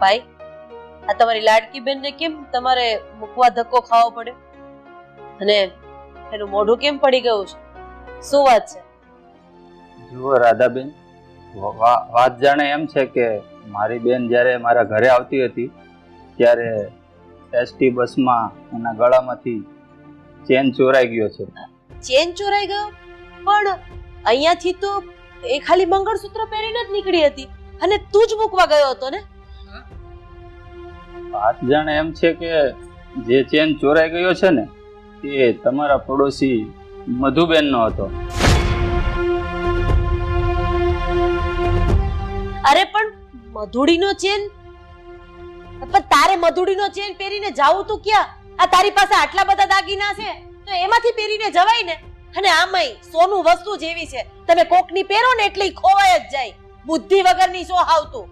ભાઈ, આ તમારી લાડકી બેનને કેમ તમારે મૂકવા ધક્કો ખાવો પડે? અને એનું મોઢું કેમ પડી ગયું છે? શું વાત છે? જુઓ રાધાબેન, વાત જાણે એમ છે કે મારી બેન જ્યારે મારા ઘરે આવતી હતી ત્યારે એસટી બસમાં એના ગળામાંથી ચેન ચોરાઈ ગયો છે. ચેન ચોરાઈ ગયો? પણ અહીંયાથી તો એ ખાલી મંગળસૂત્ર પહેરીને જ નીકળી હતી અને તું જ મૂકવા ગયો હતો ને? વાત જાણે એમ છે કે જે ચેન ચોરાઈ ગયો છે ને એ તમારા પડોશી મધુબેનનો હતો. અરે પણ મધુડીનો ચેન? પણ તારે મધુડીનો ચેન પહેરીને જાવું તું ક્યાં? આ તારી પાસે આટલા બધા દાગીના છે તો એમાંથી પહેરીને જવાય ને. અને આમાંય સોનું વસ્તુ જેવી છે, તમે કોકની પહેરો ને એટલે ખોવાય જ જાય. બુદ્ધિ વગરની શું હાવતું?